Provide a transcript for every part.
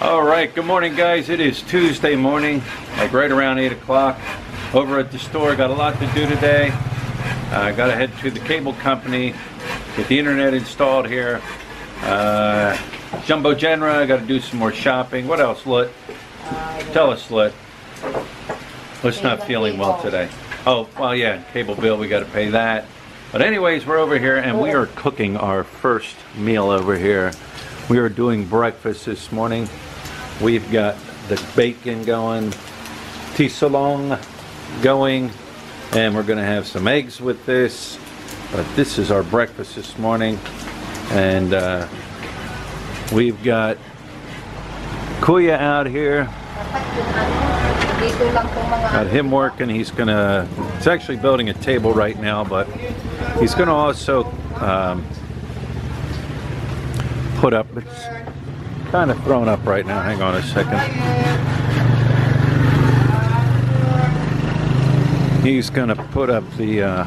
Alright, good morning guys. It is Tuesday morning, like right around 8 o'clock. Over at the store, got a lot to do today. Got to head to the cable company, get the internet installed here. Jumbo Genera, got to do some more shopping. What else, Lut? Tell us, Lut. Let's not feeling well today. Oh, well yeah, cable bill, we got to pay that. But anyways, we're over here and we are cooking our first meal over here. We are doing breakfast this morning. We've got the bacon going, tisalong going, and we're going to have some eggs with this. But this is our breakfast this morning. And we've got Kuya out here. Got him working. He's actually building a table right now, but he's going to also put up, it's kind of thrown up right now. Hang on a second. He's going to put up the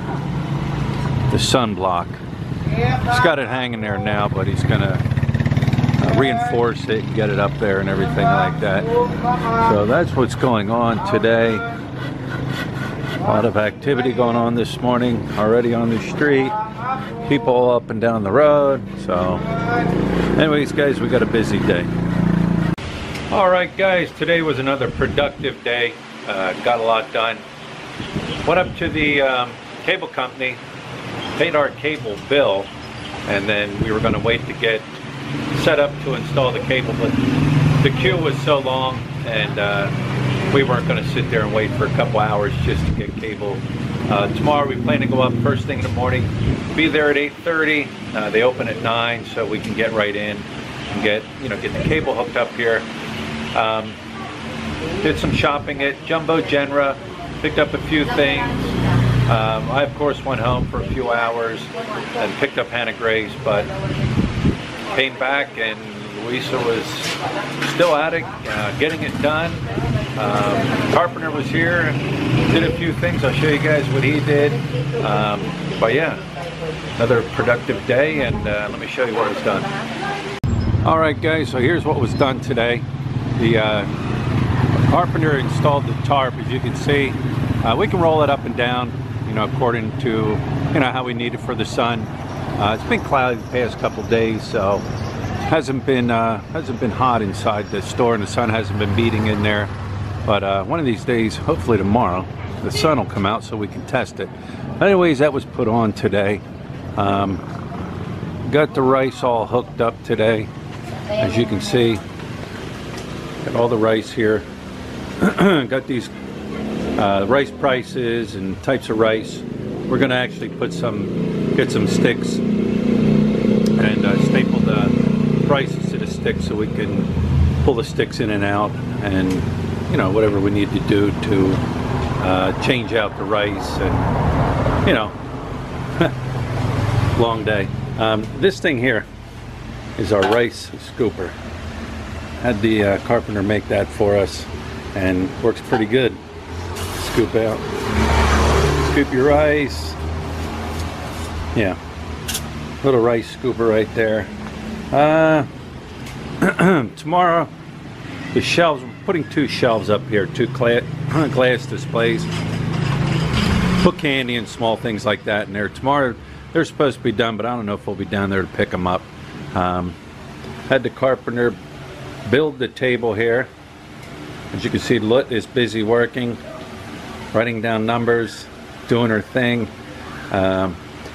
sunblock. He's got it hanging there now, but he's going to reinforce it and get it up there and everything like that. So that's what's going on today. A lot of activity going on this morning already on the street. People up and down the road. So anyways guys, we got a busy day. Alright guys, today was another productive day. Got a lot done. Went up to the cable company, paid our cable bill, and then we were going to wait to get set up to install the cable, but the queue was so long and we weren't going to sit there and wait for a couple hours just to get cable. Tomorrow we plan to go up first thing in the morning, be there at 8:30. They open at 9, so we can get right in and get the cable hooked up here. Did some shopping at Jumbo Genera, picked up a few things. I of course went home for a few hours and picked up Hannah Grace, but came back and Luisa was still at it, getting it done. Carpenter was here, did a few things. I'll show you guys what he did. But yeah, another productive day, and let me show you what was done. Alright guys, so here's what was done today. The carpenter installed the tarp, as you can see. We can roll it up and down, according to how we need it for the sun. It's been cloudy the past couple days, so hasn't been hot inside the store, and the sun hasn't been beating in there. But one of these days, hopefully tomorrow, the sun will come out so we can test it. Anyways, that was put on today. Got the rice all hooked up today, as you can see. Got all the rice here. Got these rice prices and types of rice. We're going to actually get some sticks and staple the prices to the sticks so we can pull the sticks in and out, and whatever we need to do to change out the rice, and long day. This thing here is our rice scooper. Had the carpenter make that for us, and works pretty good. Scoop out, scoop your rice. Yeah, little rice scooper right there. Tomorrow, the shelves, we're putting 2 shelves up here, 2 glass displays. Put candy and small things like that in there. Tomorrow, they're supposed to be done, but I don't know if we'll be down there to pick them up. Had the carpenter build the table here. As you can see, Lut is busy working, writing down numbers, doing her thing.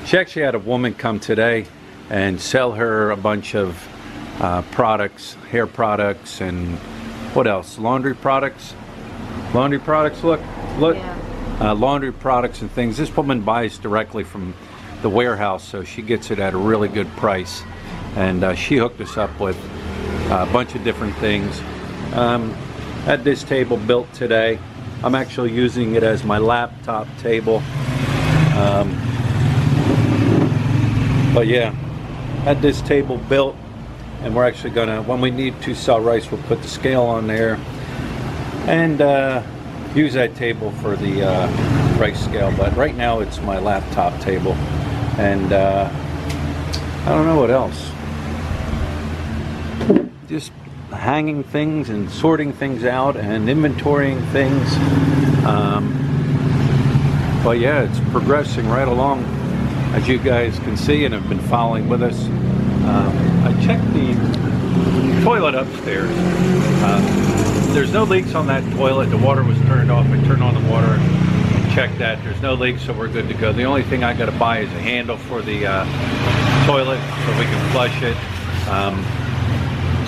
She actually had a woman come today and sell her a bunch of products, hair products, and what else? Laundry products. Laundry products. Look. Yeah. Laundry products and things. This woman buys directly from the warehouse, so she gets it at a really good price. And she hooked us up with a bunch of different things. Had this table built today. I'm actually using it as my laptop table. But yeah, had this table built, and we're actually gonna, when we need to sell rice, we'll put the scale on there and use that table for the rice scale. But right now it's my laptop table, and I don't know what else. Just hanging things and sorting things out and inventorying things. But yeah, it's progressing right along, as you guys can see and have been following with us. I checked the toilet upstairs. There's no leaks on that toilet. The water was turned off. I turned on the water and checked that. There's no leaks, so we're good to go. The only thing I got to buy is a handle for the toilet so we can flush it.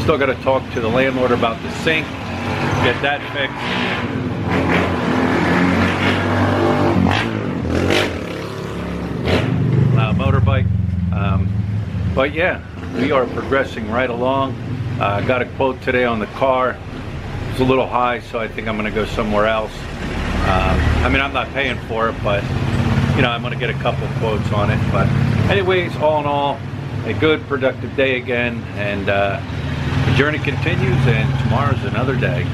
Still got to talk to the landlord about the sink, get that fixed. Motorbike. But yeah, we are progressing right along. Got a quote today on the car. It's a little high, so I think I'm going to go somewhere else. I mean, I'm not paying for it, but you know, I'm going to get a couple quotes on it. But anyways, all in all, a good productive day again, and the journey continues, and tomorrow's another day.